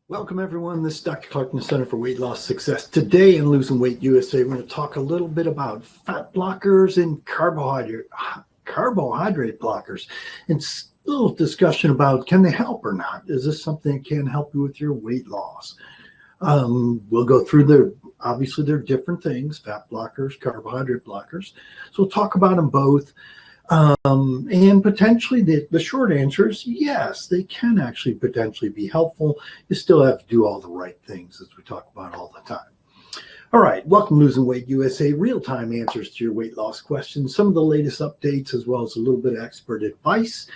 Welcome, everyone. This is Dr. Clark from the Center for Weight Loss Success. Today in Losing Weight USA, we're going to talk a little bit about fat blockers and carbohydrate blockers, and a little discussion about can they help or not. Is this something that can help you with your weight loss? We'll go through obviously they're different things, fat blockers, carbohydrate blockers. So we'll talk about them both. And potentially the short answer is yes, they can actually potentially be helpful. You still have to do all the right things, as we talk about all the time. All right, welcome to Losing Weight USA, real-time answers to your weight loss questions, some of the latest updates, as well as a little bit of expert advice.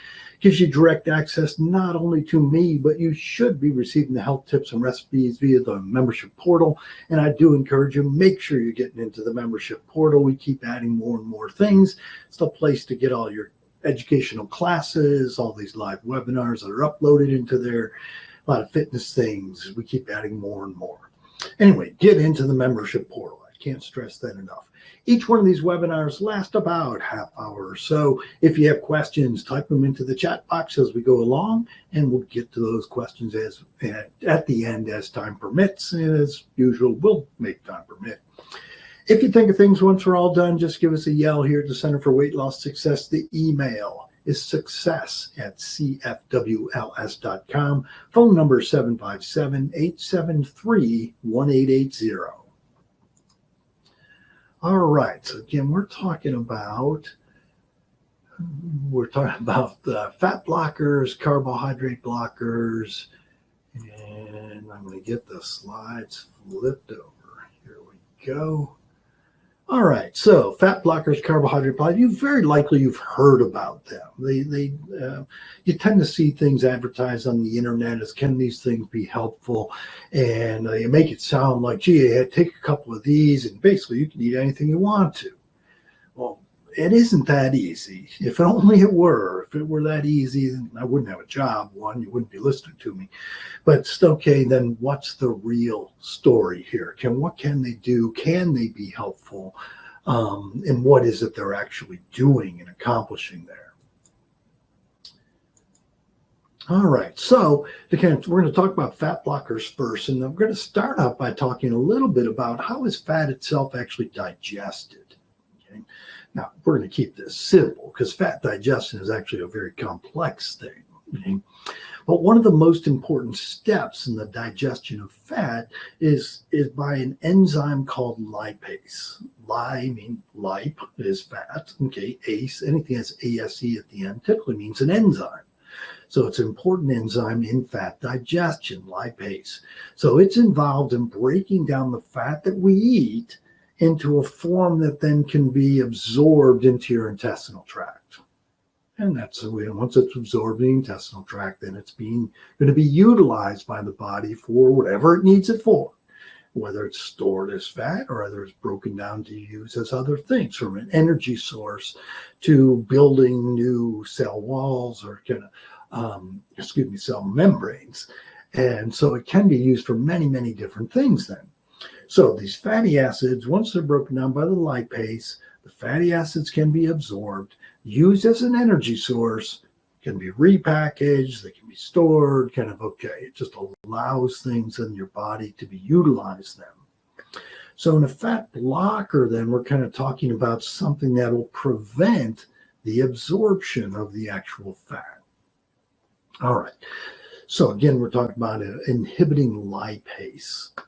Gives you direct access not only to me, but you should be receiving the health tips and recipes via the membership portal. And I do encourage you, make sure you're getting into the membership portal. We keep adding more and more things. It's the place to get all your educational classes, all these live webinars that are uploaded into there, a lot of fitness things. We keep adding more and more. Anyway, get into the membership portal. I can't stress that enough. Each one of these webinars lasts about half hour or so. If you have questions, type them into the chat box as we go along, and we'll get to those questions at the end as time permits. And as usual, we'll make time permit. If you think of things once we're all done, just give us a yell here at the Center for Weight Loss Success. The email is success@cfwls.com. Phone number 757-873-1880. All right, so again, we're talking about fat blockers, carbohydrate blockers, and I'm going to get the slides flipped over. Here we go. All right, so fat blockers, carbohydrate blockers, you've heard about them. You tend to see things advertised on the internet as can these things be helpful, and they make it sound like, gee, take a couple of these and basically you can eat anything you want to. Well, it isn't that easy. If only it were. If it were that easy, then I wouldn't have a job. One, you wouldn't be listening to me. But it's okay, then what's the real story here? What can they do? Can they be helpful? And what is it they're actually doing and accomplishing there? All right, so we're going to talk about fat blockers first, and I'm going to start out by talking a little bit about how is fat itself actually digested. Okay? Now, we're going to keep this simple because fat digestion is actually a very complex thing. Okay? But one of the most important steps in the digestion of fat is by an enzyme called lipase. Lip is fat. Okay, ACE, anything that's ASE at the end typically means an enzyme. So it's an important enzyme in fat digestion, lipase. So it's involved in breaking down the fat that we eat into a form that then can be absorbed into your intestinal tract. And that's the way, once it's absorbed in the intestinal tract, then it's going to be utilized by the body for whatever it needs it for, whether it's stored as fat or whether it's broken down to use as other things, from an energy source to building new cell walls or cell membranes. And so it can be used for many, many different things then. So these fatty acids, once they're broken down by the lipase, the fatty acids can be absorbed, used as an energy source, can be repackaged, they can be stored, it just allows things in your body to be utilized then. So in a fat blocker then, we're kind of talking about something that will prevent the absorption of the actual fat. All right. So again, we're talking about inhibiting lipase. Okay.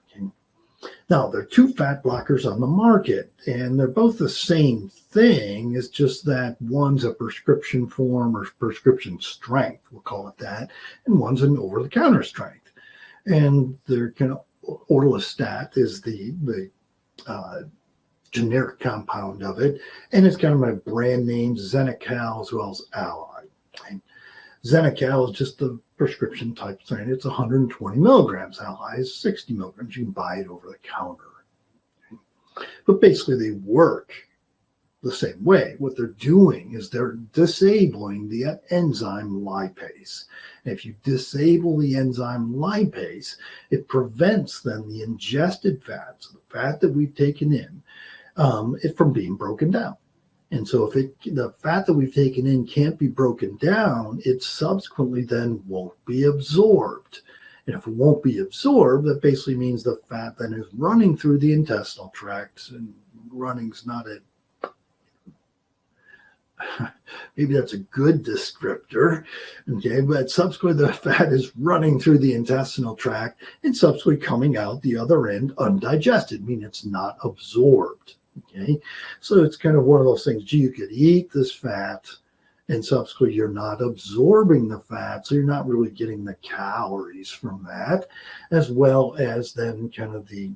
Now, there are two fat blockers on the market, and they're both the same thing. It's just that one's a prescription form or prescription strength, we'll call it that, and one's an over-the-counter strength. And they're orlistat is the generic compound of it, and it's kind of my brand names, Xenical as well as Ally. Okay. Xenical is just the prescription type thing. It's 120 milligrams. Ally is 60 milligrams. You can buy it over the counter. Okay. But basically, they work the same way. What they're doing is they're disabling the enzyme lipase. And if you disable the enzyme lipase, it prevents then the ingested fats, the fat that we've taken in, it from being broken down. And so if the fat that we've taken in can't be broken down, it subsequently then won't be absorbed. And if it won't be absorbed, that basically means the fat then is running through the intestinal tract, and running's not a maybe that's a good descriptor, okay, but subsequently the fat is running through the intestinal tract and subsequently coming out the other end undigested, meaning it's not absorbed, okay? So it's kind of one of those things, gee, you could eat this fat and subsequently you're not absorbing the fat, so you're not really getting the calories from that, as well as then kind of the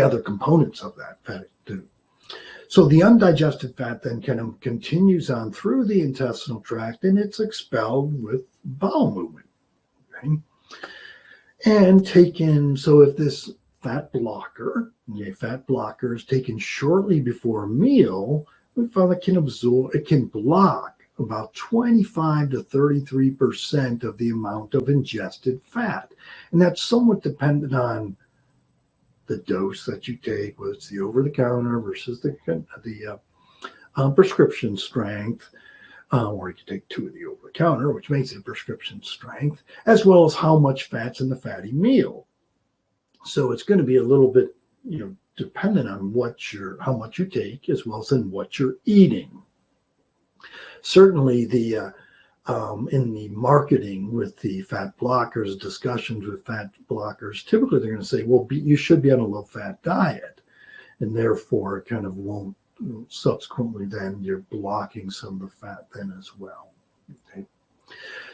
other components of that fat too. So the undigested fat then kind of continues on through the intestinal tract and it's expelled with bowel movement. Okay? And taken, so if this fat blocker is taken shortly before a meal, we found it can block about 25 to 33% of the amount of ingested fat. And that's somewhat dependent on the dose that you take, whether it's the over-the-counter versus the prescription strength, or you can take 2 of the over-the-counter, which makes it a prescription strength, as well as how much fat's in the fatty meal. So it's going to be a little bit, dependent on how much you take, as well as in what you're eating. Certainly, in the marketing with the fat blockers, discussions with fat blockers, typically they're going to say, well, you should be on a low-fat diet, and therefore it kind of won't, subsequently then you're blocking some of the fat then as well. Okay.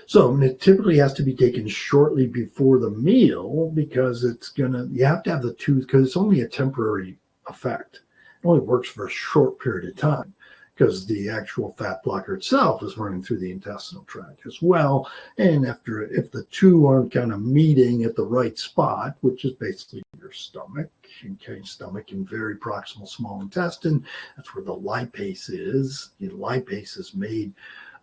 So it typically has to be taken shortly before the meal because you have to have the two, because it's only a temporary effect. It only works for a short period of time, because the actual fat blocker itself is running through the intestinal tract as well. And if the two aren't kind of meeting at the right spot, which is basically your stomach, okay, stomach and very proximal small intestine, that's where the lipase is. The lipase is made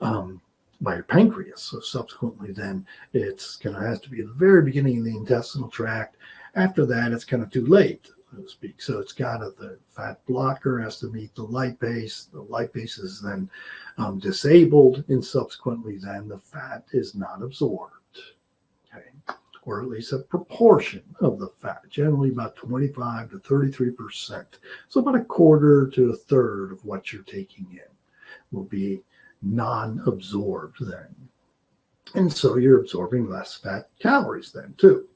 by your pancreas. So subsequently then it's going to have to be at the very beginning of the intestinal tract. After that, it's kind of too late, so to speak. So it's the fat blocker has to meet the lipase. The lipase is then disabled, and subsequently then the fat is not absorbed, okay, or at least a proportion of the fat, generally about 25 to 33%. So about a quarter to a third of what you're taking in will be non-absorbed then. And so you're absorbing less fat calories then too.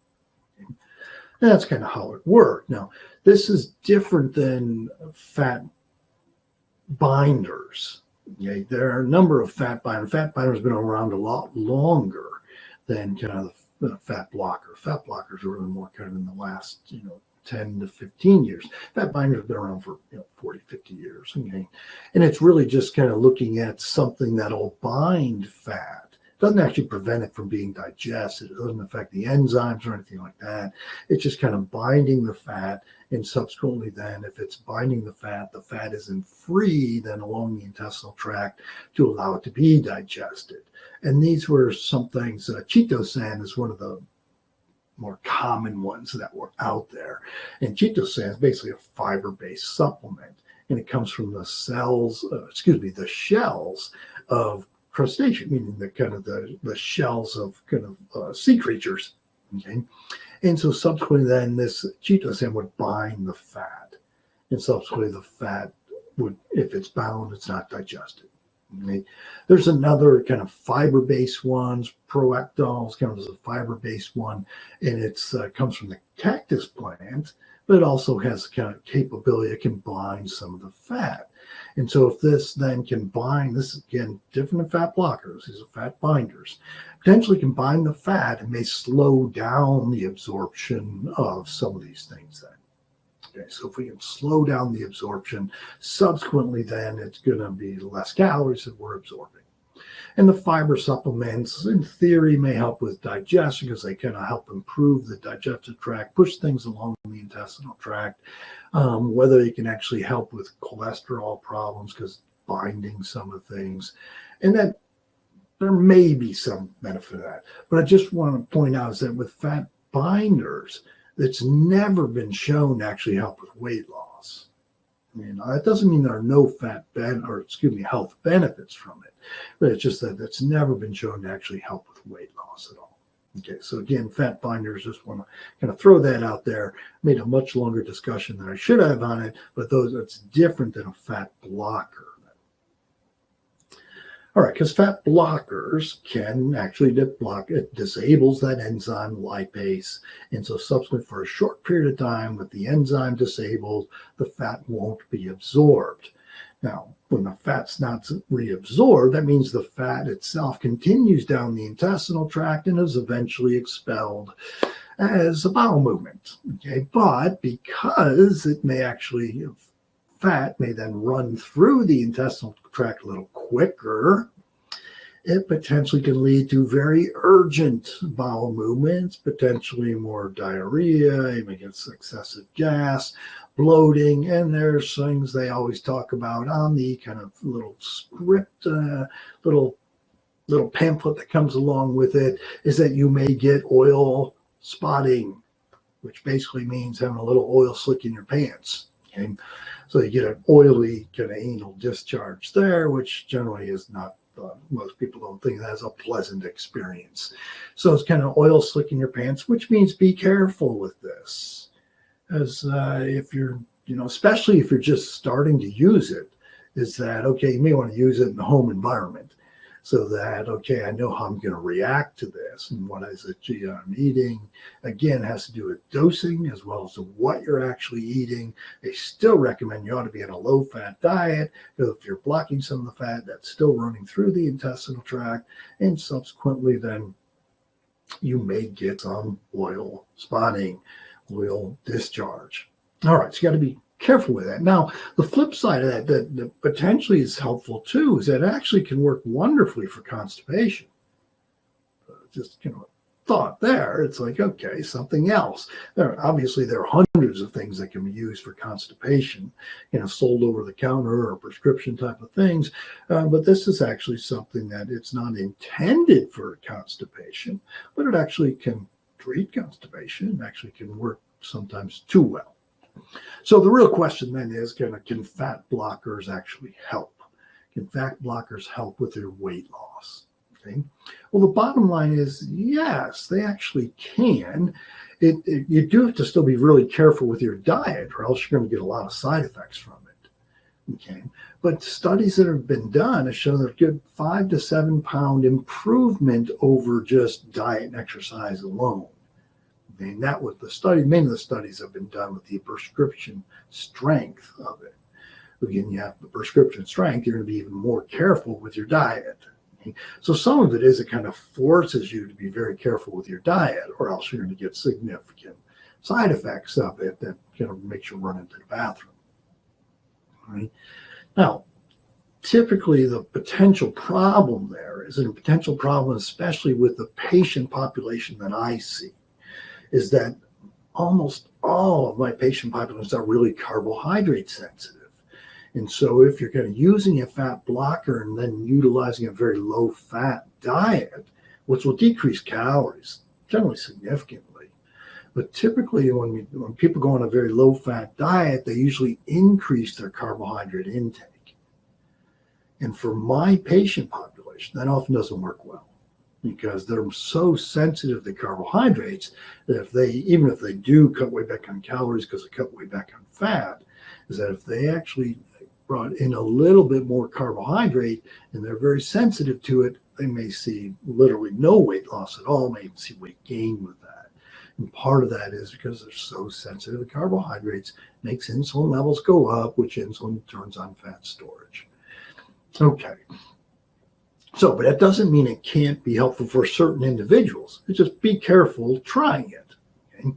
And that's kind of how it worked. Now, this is different than fat binders. Okay? There are a number of fat binders. Fat binders have been around a lot longer than kind of the fat blocker. Fat blockers are really more kind of in the last, 10 to 15 years. Fat binders have been around for 40, 50 years. Okay? And it's really just kind of looking at something that'll bind fat. It doesn't actually prevent it from being digested. It doesn't affect the enzymes or anything like that. It's just kind of binding the fat, and subsequently then if it's binding the fat isn't free then along the intestinal tract to allow it to be digested. And these were some things, chitosan is one of the more common ones that were out there. And chitosan is basically a fiber-based supplement, and it comes from the the shells of crustacean, meaning the shells of sea creatures. Okay, and so subsequently then this chitosan would bind the fat, and subsequently the fat would, if it's bound, it's not digested. Okay. There's another kind of fiber-based ones, proectol kind of a fiber-based one, and it's comes from the cactus plant, but it also has kind of capability, it can bind some of the fat. And so if this then can bind, this is again different than fat blockers, these are fat binders, potentially can bind the fat and may slow down the absorption of some of these things then. Okay, so if we can slow down the absorption, subsequently then it's going to be less calories that we're absorbing. And the fiber supplements, in theory, may help with digestion because they kind of help improve the digestive tract, push things along the intestinal tract. Whether they can actually help with cholesterol problems because binding some of things. And that there may be some benefit of that. But I just want to point out is that with fat binders, it's never been shown to actually help with weight loss. That doesn't mean there are no health benefits from it, but it's just that it's never been shown to actually help with weight loss at all. Okay, so again, fat binders, just want to kind of throw that out there. Made a much longer discussion than I should have on it, but that's different than a fat blocker. All right, because fat blockers can actually block, it disables that enzyme lipase. And so subsequent for a short period of time with the enzyme disabled, the fat won't be absorbed. Now, when the fat's not reabsorbed, that means the fat itself continues down the intestinal tract and is eventually expelled as a bowel movement. Okay, but because it may actually, fat may then run through the intestinal tract a little quicker, it potentially can lead to very urgent bowel movements, potentially more diarrhea, even gets excessive gas, bloating, and there's things they always talk about on the kind of little script, little pamphlet that comes along with it, is that you may get oil spotting, which basically means having a little oil slick in your pants. Okay, so you get an oily kind of anal discharge there, which generally is not, most people don't think that's a pleasant experience. So it's kind of oil slick in your pants, which means be careful with this. As if you're, especially if you're just starting to use it, is that, okay, you may want to use it in the home environment. So that, okay, I know how I'm going to react to this and what is it I'm eating. Again, it has to do with dosing as well as what you're actually eating. They still recommend you ought to be on a low-fat diet, because if you're blocking some of the fat, that's still running through the intestinal tract, and subsequently then you may get some oil spotting, oil discharge. All right, so you got to be careful with that. Now, the flip side of that potentially is helpful too, is that it actually can work wonderfully for constipation. Just thought there, it's like, okay, something else. Obviously there are hundreds of things that can be used for constipation, sold over the counter or prescription type of things, but this is actually something that it's not intended for constipation, but it actually can treat constipation. It actually can work sometimes too well. So the real question then is, can fat blockers actually help? Can fat blockers help with your weight loss? Okay. Well, the bottom line is, yes, they actually can. You do have to still be really careful with your diet, or else you're going to get a lot of side effects from it. Okay. But studies that have been done have shown that a good 5 to 7 pound improvement over just diet and exercise alone. And that was the study. Many of the studies have been done with the prescription strength of it. Again, you have the prescription strength, you're going to be even more careful with your diet. Okay? So some of it is it kind of forces you to be very careful with your diet, or else you're going to get significant side effects of it that makes you run into the bathroom. All right? Now, typically the potential problem there is, and a potential problem especially with the patient population that I see, is that almost all of my patient populations are really carbohydrate sensitive. And so if you're using a fat blocker and then utilizing a very low fat diet, which will decrease calories generally significantly, but typically when people go on a very low fat diet, they usually increase their carbohydrate intake. And for my patient population, that often doesn't work well, because they're so sensitive to carbohydrates that even if they do cut way back on calories because they cut way back on fat, is that if they actually brought in a little bit more carbohydrate and they're very sensitive to it, they may see literally no weight loss at all, may even see weight gain with that. And part of that is because they're so sensitive to carbohydrates, makes insulin levels go up, which insulin turns on fat storage. Okay. So, but that doesn't mean it can't be helpful for certain individuals. It's just be careful trying it. Okay?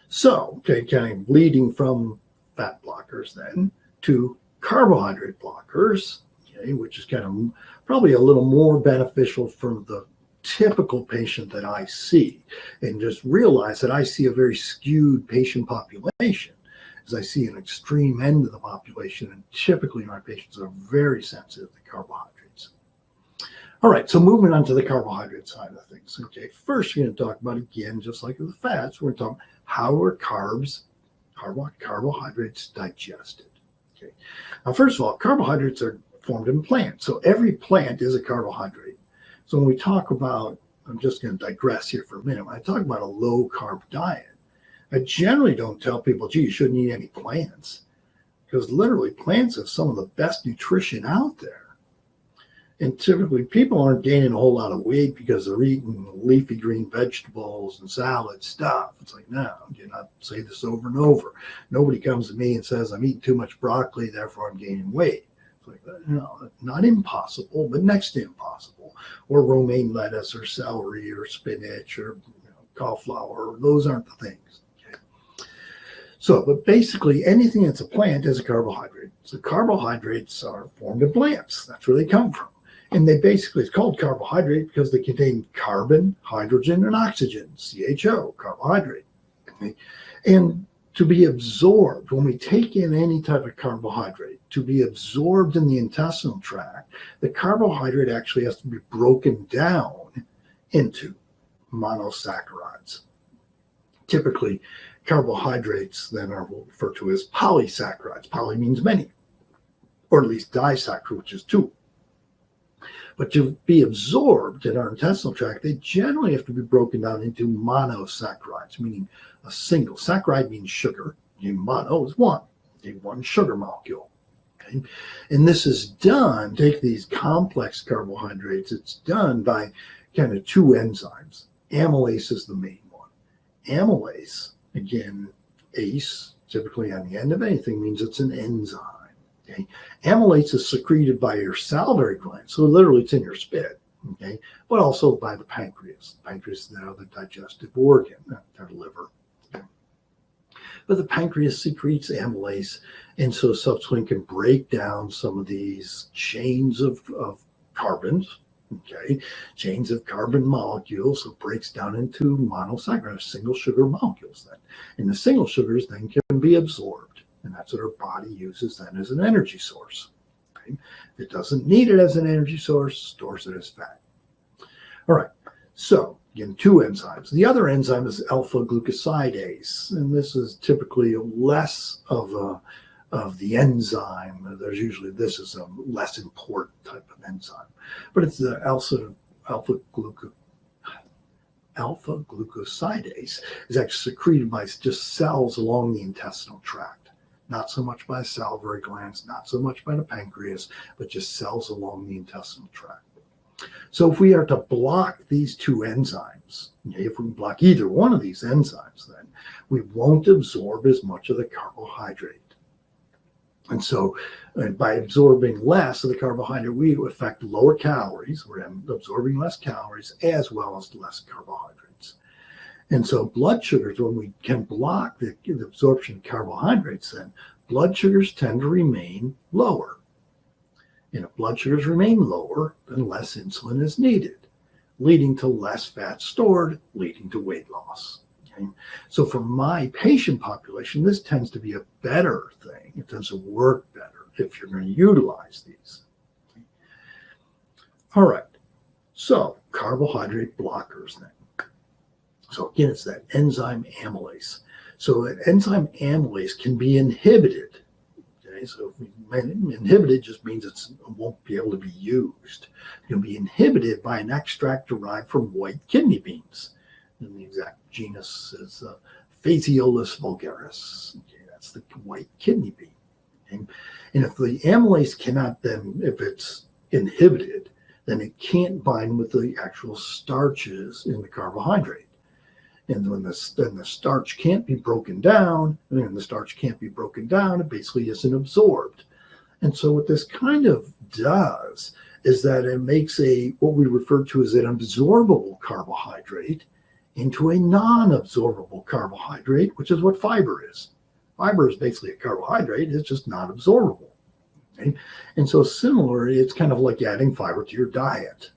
So, kind of leading from fat blockers then to carbohydrate blockers, which is kind of probably a little more beneficial for the typical patient that I see. And just realize that I see a very skewed patient population, as I see an extreme end of the population, and typically my patients are very sensitive to carbohydrates. All right, so moving on to the carbohydrate side of things. Okay, first we're going to talk about, again, just like the fats, we're going to talk how are carbohydrates digested. Okay, now first of all, carbohydrates are formed in plants. So every plant is a carbohydrate. So when we talk about I'm just going to digress here for a minute. When I talk about a low carb diet, I generally don't tell people, gee, you shouldn't eat any plants, because literally plants have some of the best nutrition out there. And typically people aren't gaining a whole lot of weight because they're eating leafy green vegetables and salad stuff. It's like, no, I say this over and over. Nobody comes to me and says, I'm eating too much broccoli, therefore I'm gaining weight. It's like, no, not impossible, but next to impossible. Or romaine lettuce or celery or spinach or cauliflower. Those aren't the things. Okay? So, but basically anything that's a plant is a carbohydrate. So carbohydrates are formed in plants. That's where they come from. And they basically, it's called carbohydrate because they contain carbon, hydrogen, and oxygen, CHO, carbohydrate. Okay? And to be absorbed, when we take in any type of carbohydrate, to be absorbed in the intestinal tract, the carbohydrate actually has to be broken down into monosaccharides. Typically, carbohydrates then are referred to as polysaccharides. Poly means many, or at least disaccharide, which is two. But to be absorbed in our intestinal tract, they generally have to be broken down into monosaccharides, meaning a single. Saccharide means sugar. Mono is one. One sugar molecule. Okay? And this is done, take these complex carbohydrates, it's done by kind of two enzymes. Amylase is the main one. Amylase, again, ACE, typically on the end of anything, means it's an enzyme. Okay. Amylase is secreted by your salivary gland, so literally it's in your spit, okay, but also by the pancreas. The pancreas is the digestive organ, not the liver. Okay. But the pancreas secretes amylase, and so subsequently can break down some of these chains of carbons, okay, chains of carbon molecules, so it breaks down into monosaccharides, single sugar molecules then. And the single sugars then can be absorbed. And that's what our body uses then as an energy source. Okay? If it doesn't need it as an energy source, stores it as fat. All right, so again, two enzymes. The other enzyme is alpha-glucosidase, and this is typically less of the enzyme. There's usually, this is a less important type of enzyme, but it's the alpha-glucosidase is actually secreted by just cells along the intestinal tract. Not so much by salivary glands, not so much by the pancreas, but just cells along the intestinal tract. So if we are to block these two enzymes, if we block either one of these enzymes, then we won't absorb as much of the carbohydrate. And so by absorbing less of the carbohydrate, we affect lower calories. We're absorbing less calories as well as less carbohydrates. And so blood sugars, when we can block the absorption of carbohydrates, then blood sugars tend to remain lower. And if blood sugars remain lower, then less insulin is needed, leading to less fat stored, leading to weight loss. Okay? So for my patient population, this tends to be a better thing. It tends to work better if you're going to utilize these. Okay? All right. So carbohydrate blockers then. So again, it's that enzyme amylase. So that enzyme amylase can be inhibited. Okay, so inhibited just means it won't be able to be used. It can be inhibited by an extract derived from white kidney beans. And the exact genus is Phaseolus vulgaris. Okay, that's the white kidney bean. Okay? And if the amylase cannot then, if it's inhibited, then it can't bind with the actual starches in the carbohydrate. And when the starch can't be broken down, it basically isn't absorbed. And so what this kind of does is that it makes what we refer to as an absorbable carbohydrate into a non-absorbable carbohydrate, which is what fiber is. Fiber is basically a carbohydrate, it's just not absorbable. Okay? And so similarly, it's kind of like adding fiber to your diet.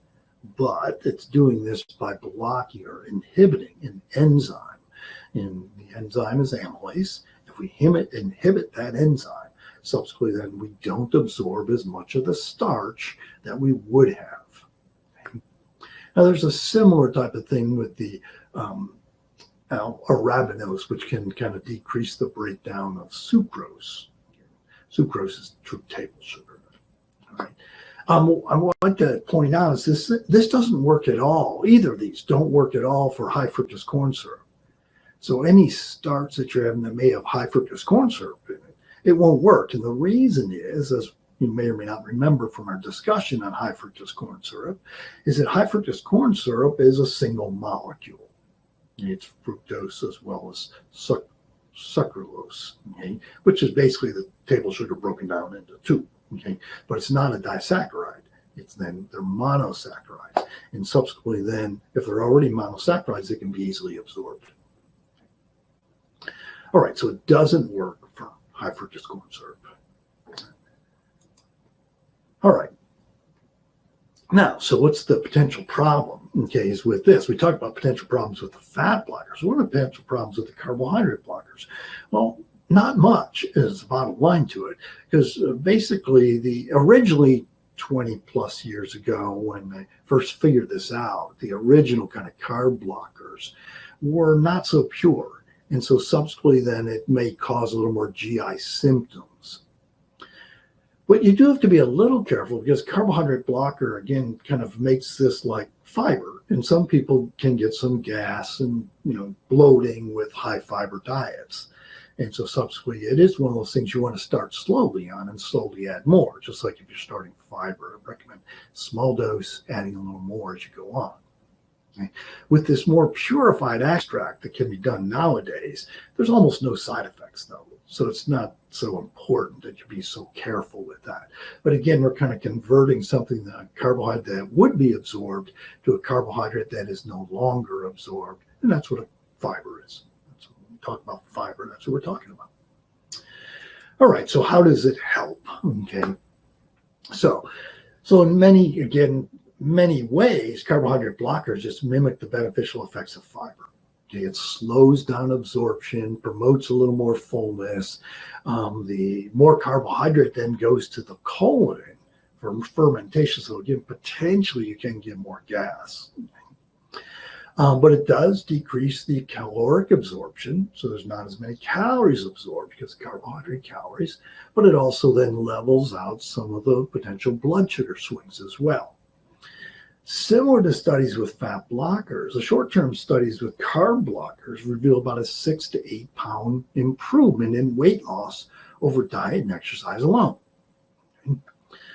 But it's doing this by blocking or inhibiting an enzyme. And the enzyme is amylase. If we inhibit that enzyme, subsequently then we don't absorb as much of the starch that we would have. Okay? Now there's a similar type of thing with the arabinose, which can kind of decrease the breakdown of sucrose. Sucrose is true table sugar. All right. I want to point out is this doesn't work at all. Either of these don't work at all for high fructose corn syrup. So any starch that you're having that may have high fructose corn syrup in it, it won't work. And the reason is, as you may or may not remember from our discussion on high fructose corn syrup, is that high fructose corn syrup is a single molecule. It's fructose as well as sucralose, okay, which is basically the table sugar broken down into two. Okay, but it's not a disaccharide. They're monosaccharides, and subsequently, then if they're already monosaccharides, they can be easily absorbed. All right, so it doesn't work for high fructose corn syrup. All right. Now, so what's the potential problem? Okay, is with this. We talked about potential problems with the fat blockers. What are the potential problems with the carbohydrate blockers? Well, not much is the bottom line to it, because basically originally 20 plus years ago when they first figured this out, the original kind of carb blockers were not so pure. And so subsequently then it may cause a little more GI symptoms. But you do have to be a little careful because carbohydrate blocker, again, kind of makes this like fiber. And some people can get some gas and, bloating with high fiber diets. And so subsequently, it is one of those things you want to start slowly on and slowly add more, just like if you're starting fiber. I recommend small dose, adding a little more as you go on. Okay. With this more purified extract that can be done nowadays, there's almost no side effects, though. So it's not so important that you be so careful with that. But again, we're kind of converting something, a carbohydrate that would be absorbed, to a carbohydrate that is no longer absorbed. And that's what a fiber is. Talk about fiber, that's what we're talking about. All right, so how does it help? Okay, so in many ways, carbohydrate blockers just mimic the beneficial effects of fiber. Okay, it slows down absorption, promotes a little more fullness. The more carbohydrate then goes to the colon for fermentation, so again, potentially you can get more gas. But it does decrease the caloric absorption, so there's not as many calories absorbed because of carbohydrate calories, but it also then levels out some of the potential blood sugar swings as well. Similar to studies with fat blockers, the short-term studies with carb blockers reveal about a 6 to 8 pound improvement in weight loss over diet and exercise alone. Okay?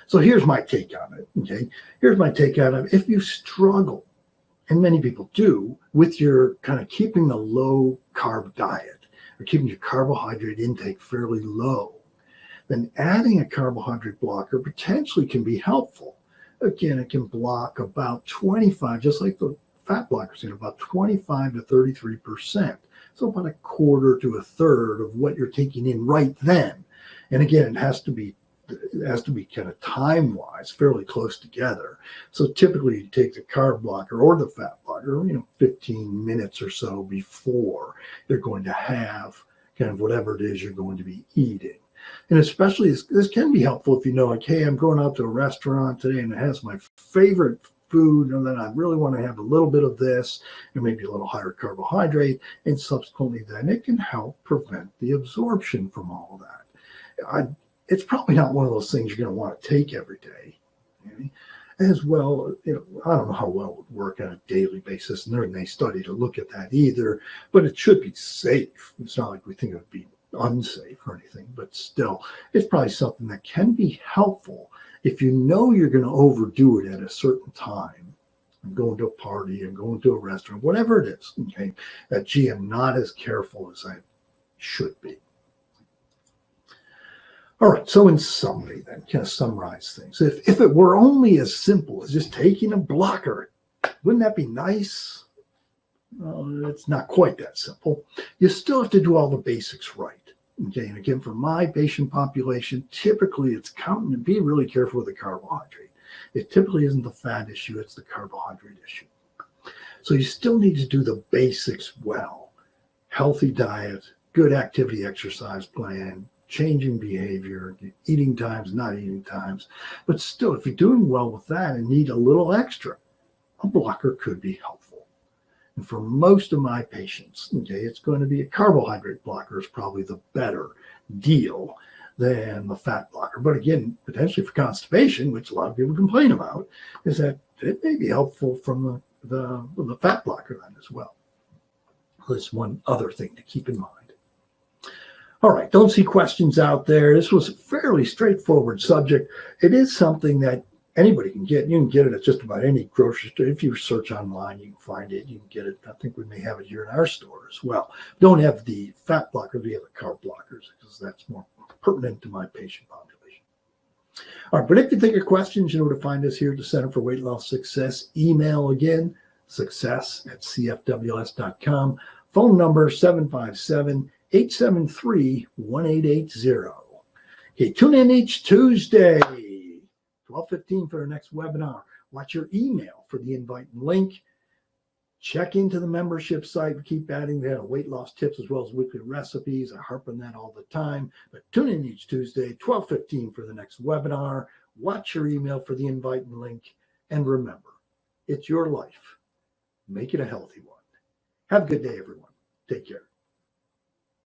So here's my take on it. Okay, here's my take on it. If you struggle, and many people do, with your kind of keeping a low carb diet or keeping your carbohydrate intake fairly low, then adding a carbohydrate blocker potentially can be helpful. Again, it can block about 25, just like the fat blockers, about 25 to 33%. So about a quarter to a third of what you're taking in right then. And again, it has to be kind of time-wise fairly close together. So typically you take the carb blocker or the fat blocker, 15 minutes or so before you're going to have kind of whatever it is you're going to be eating. And especially this can be helpful if you know, like, hey, I'm going out to a restaurant today and it has my favorite food, and then I really want to have a little bit of this and maybe a little higher carbohydrate, and subsequently then it can help prevent the absorption from all of that. It's probably not one of those things you're going to want to take every day. Okay? As well, I don't know how well it would work on a daily basis, and there ain't any study to look at that either, but it should be safe. It's not like we think it would be unsafe or anything, but still, it's probably something that can be helpful if you know you're going to overdo it at a certain time. I'm going to a party, I'm going to a restaurant, whatever it is, okay, that, gee, I'm not as careful as I should be. All right, so in summary then, kind of summarize things. If it were only as simple as just taking a blocker, wouldn't that be nice? Well, it's not quite that simple. You still have to do all the basics right. Okay, and again, for my patient population, typically it's counting, and be really careful with the carbohydrate. It typically isn't the fat issue, it's the carbohydrate issue. So you still need to do the basics well. Healthy diet, good activity exercise plan, changing behavior, eating times, not eating times. But still, if you're doing well with that and need a little extra, a blocker could be helpful. And for most of my patients, okay, it's going to be a carbohydrate blocker is probably the better deal than the fat blocker. But again, potentially for constipation, which a lot of people complain about, is that it may be helpful from the fat blocker then as well. That's one other thing to keep in mind. All right, don't see questions out there. This was a fairly straightforward subject. It is something that anybody can get. You can get it at just about any grocery store. If you search online, you can find it. You can get it. I think we may have it here in our store as well. Don't have the fat blockers. We have the carb blockers because that's more pertinent to my patient population. All right, but if you think of questions, you know where to find us here at the Center for Weight Loss Success. Email again, success@cfws.com. Phone number 757-873-1880. Okay, tune in each Tuesday, 12:15 for our next webinar. Watch your email for the invite and link. Check into the membership site. We keep adding there weight loss tips as well as weekly recipes. I harp on that all the time. But tune in each Tuesday, 12:15 for the next webinar. Watch your email for the invite and link. And remember, it's your life. Make it a healthy one. Have a good day, everyone. Take care.